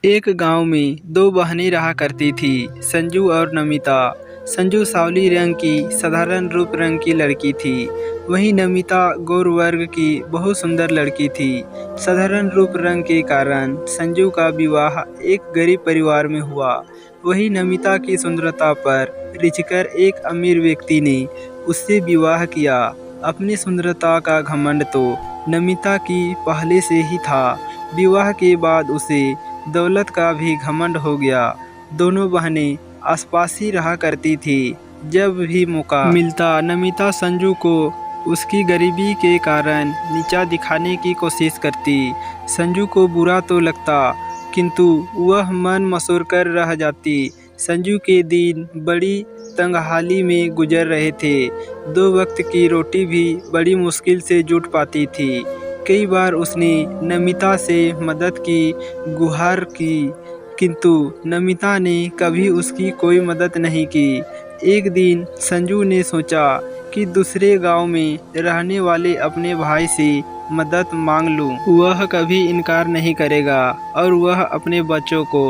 एक गांव में दो बहनें रहा करती थी, संजू और नमिता। संजू सांवली रंग की साधारण रूप रंग की लड़की थी, वहीं नमिता गौर वर्ग की बहुत सुंदर लड़की थी। साधारण रूप रंग के कारण संजू का विवाह एक गरीब परिवार में हुआ। वहीं नमिता की सुंदरता पर रिझकर एक अमीर व्यक्ति ने उससे विवाह किया। अपनी सुंदरता का घमंड तो नमिता की पहले से ही था। विवाह के बाद उसे दौलत का भी घमंड हो गया। दोनों बहनें आसपास ही रहा करती थी। जब भी मौका मिलता नमिता संजू को उसकी गरीबी के कारण नीचा दिखाने की कोशिश करती। संजू को बुरा तो लगता, किंतु वह मन मसोर कर रह जाती। संजू के दिन बड़ी तंगहाली में गुजर रहे थे। दो वक्त की रोटी भी बड़ी मुश्किल से जुट पाती थी। कई बार उसने नमिता से मदद की गुहार की, किंतु नमिता ने कभी उसकी कोई मदद नहीं की। एक दिन संजू ने सोचा कि दूसरे गांव में रहने वाले अपने भाई से मदद मांग लूं। वह कभी इनकार नहीं करेगा और वह अपने बच्चों को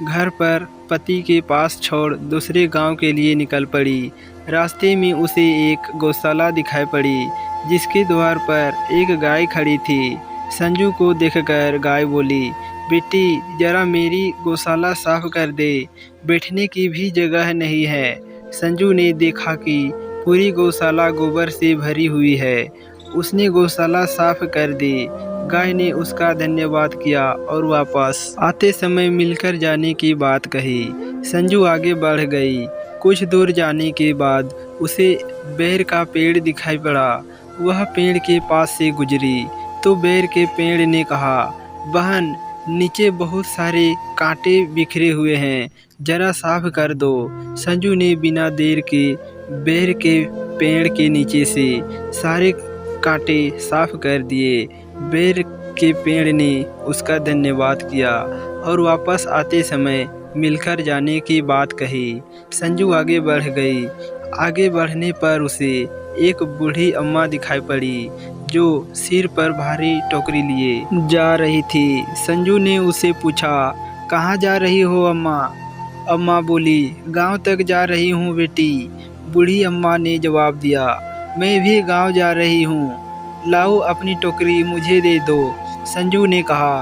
घर पर पति के पास छोड़ दूसरे गांव के लिए निकल पड़ी। रास्ते में उसे एक गौशाला दिखाई पड़ी, जिसके द्वार पर एक गाय खड़ी थी। संजू को देखकर गाय बोली, बेटी जरा मेरी गौशाला साफ कर दे, बैठने की भी जगह नहीं है। संजू ने देखा कि पूरी गौशाला गोबर से भरी हुई है। उसने गौशाला साफ कर दी। गाय ने उसका धन्यवाद किया और वापस आते समय मिलकर जाने की बात कही। संजू आगे बढ़ गई। कुछ दूर जाने के बाद उसे बेर का पेड़ दिखाई पड़ा। वह पेड़ के पास से गुजरी तो बेर के पेड़ ने कहा, बहन नीचे बहुत सारे कांटे बिखरे हुए हैं, जरा साफ कर दो। संजू ने बिना देर के बेर के पेड़ के नीचे से सारे कांटे साफ कर दिए। बेर के पेड़ ने उसका धन्यवाद किया और वापस आते समय मिलकर जाने की बात कही। संजू आगे बढ़ गई। आगे बढ़ने पर उसे एक बूढ़ी अम्मा दिखाई पड़ी, जो सिर पर भारी टोकरी लिए जा रही थी। संजू ने उसे पूछा, कहाँ जा रही हो अम्मा? अम्मा बोली, गांव तक जा रही हूँ बेटी। बूढ़ी अम्मा ने जवाब दिया, मैं भी गांव जा रही हूँ, लाओ अपनी टोकरी मुझे दे दो। संजू ने कहा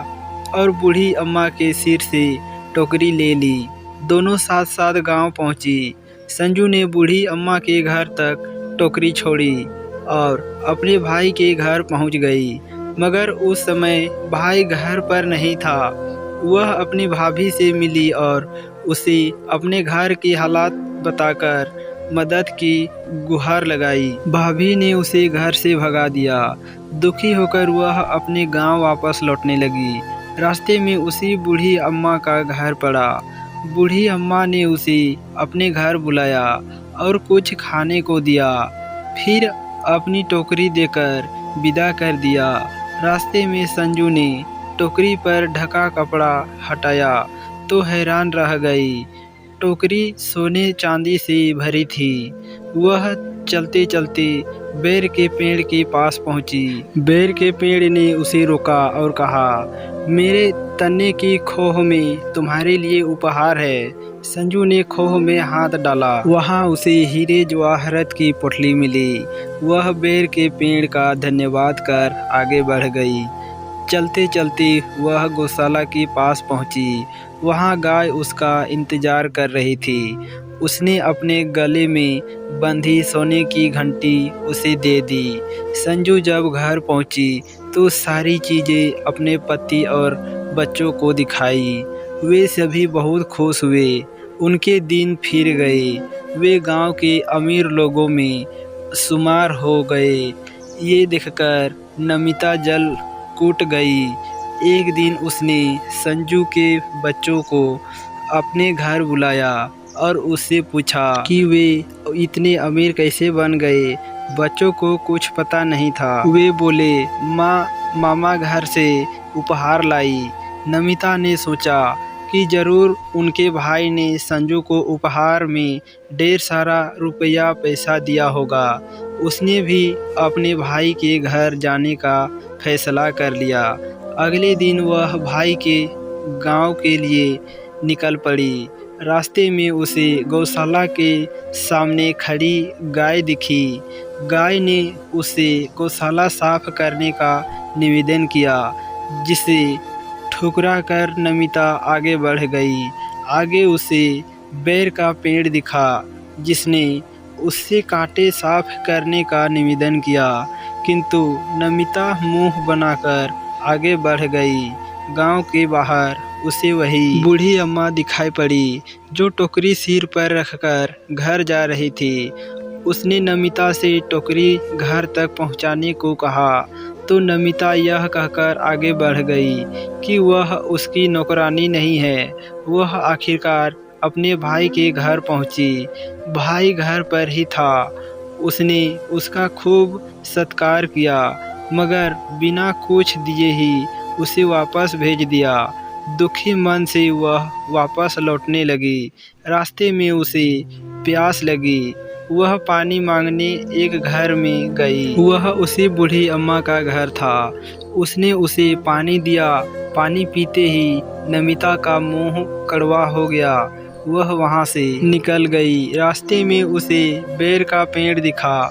और बूढ़ी अम्मा के सिर से टोकरी ले ली। दोनों साथ साथ गांव पहुंची। संजू ने बूढ़ी अम्मा के घर तक टोकरी छोड़ी और अपने भाई के घर पहुंच गई। मगर उस समय भाई घर पर नहीं था। वह अपनी भाभी से मिली और उसे अपने घर की हालात बताकर मदद की गुहार लगाई। भाभी ने उसे घर से भगा दिया। दुखी होकर वह अपने गांव वापस लौटने लगी। रास्ते में उसी बूढ़ी अम्मा का घर पड़ा। बूढ़ी अम्मा ने उसे अपने घर बुलाया और कुछ खाने को दिया, फिर अपनी टोकरी देकर विदा कर दिया। रास्ते में संजू ने टोकरी पर ढका कपड़ा हटाया तो हैरान रह गई। टोकरी सोने चांदी से भरी थी। वह चलते चलते बेर के पेड़ के पास पहुंची। बेर के पेड़ ने उसे रोका और कहा, मेरे तने की खोह में तुम्हारे लिए उपहार है। संजू ने खोह में हाथ डाला। वहां उसे हीरे जवाहरत की पोटली मिली। वह बेर के पेड़ का धन्यवाद कर आगे बढ़ गई। चलते चलते वह गौशाला के पास पहुंची। वहां गाय उसका इंतजार कर रही थी। उसने अपने गले में बंधी सोने की घंटी उसे दे दी। संजू जब घर पहुंची तो सारी चीज़ें अपने पति और बच्चों को दिखाई। वे सभी बहुत खुश हुए। उनके दिन फिर गए। वे गांव के अमीर लोगों में शुमार हो गए। ये देखकर नमिता जल कूट गई। एक दिन उसने संजू के बच्चों को अपने घर बुलाया और उससे पूछा कि वे इतने अमीर कैसे बन गए। बच्चों को कुछ पता नहीं था। वे बोले, मामा घर से उपहार लाई। नमिता ने सोचा कि जरूर उनके भाई ने संजू को उपहार में ढेर सारा रुपया पैसा दिया होगा। उसने भी अपने भाई के घर जाने का फैसला कर लिया। अगले दिन वह भाई के गांव के लिए निकल पड़ी। रास्ते में उसे गौशाला के सामने खड़ी गाय दिखी। गाय ने उसे गौशाला साफ करने का निवेदन किया, जिसे ठुकरा कर नमिता आगे बढ़ गई। आगे उसे बेर का पेड़ दिखा, जिसने उससे कांटे साफ करने का निवेदन किया, किंतु नमिता मुंह बनाकर आगे बढ़ गई। गांव के बाहर उसे वही बूढ़ी अम्मा दिखाई पड़ी, जो टोकरी सिर पर रखकर घर जा रही थी। उसने नमिता से टोकरी घर तक पहुंचाने को कहा, तो नमिता यह कहकर आगे बढ़ गई कि वह उसकी नौकरानी नहीं है। वह आखिरकार अपने भाई के घर पहुंची। भाई घर पर ही था। उसने उसका खूब सत्कार किया, मगर बिना कुछ दिए ही उसे वापस भेज दिया। दुखी मन से वह वापस लौटने लगी। रास्ते में उसे प्यास लगी। वह पानी मांगने एक घर में गई। वह उसी बूढ़ी अम्मा का घर था। उसने उसे पानी दिया। पानी पीते ही नमिता का मुंह कड़वा हो गया। वह वहां से निकल गई। रास्ते में उसे बेर का पेड़ दिखा,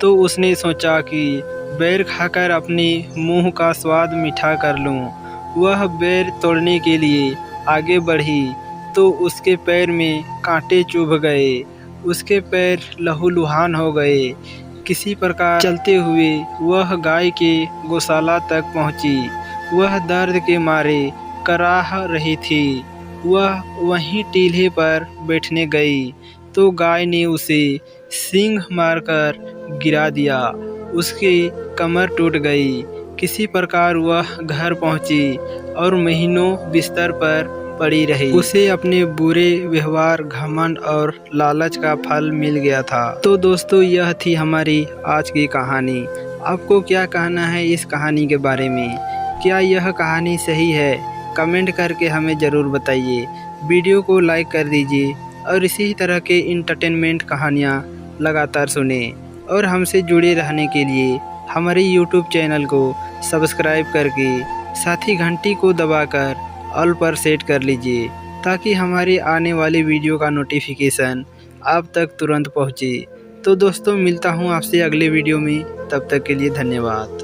तो उसने सोचा कि बेर खाकर अपने मुंह का स्वाद मीठा कर लूं। वह बेर तोड़ने के लिए आगे बढ़ी, तो उसके पैर में कांटे चुभ गए। उसके पैर लहूलुहान हो गए। किसी प्रकार चलते हुए वह गाय के गौशाला तक पहुंची। वह दर्द के मारे कराह रही थी। वह वहीं टीले पर बैठने गई, तो गाय ने उसे सींग मारकर गिरा दिया। उसकी कमर टूट गई। किसी प्रकार वह घर पहुंची और महीनों बिस्तर पर पड़ी रही। उसे अपने बुरे व्यवहार, घमंड और लालच का फल मिल गया था। तो दोस्तों, यह थी हमारी आज की कहानी। आपको क्या कहना है इस कहानी के बारे में? क्या यह कहानी सही है? कमेंट करके हमें ज़रूर बताइए। वीडियो को लाइक कर दीजिए और इसी तरह के इंटरटेनमेंट कहानियाँ लगातार सुनें। और हमसे जुड़े रहने के लिए हमारे यूट्यूब चैनल को सब्सक्राइब करके साथ ही घंटी को दबाकर ऑल पर सेट कर लीजिए, ताकि हमारे आने वाले वीडियो का नोटिफिकेशन आप तक तुरंत पहुँचे। तो दोस्तों, मिलता हूँ आपसे अगले वीडियो में। तब तक के लिए धन्यवाद।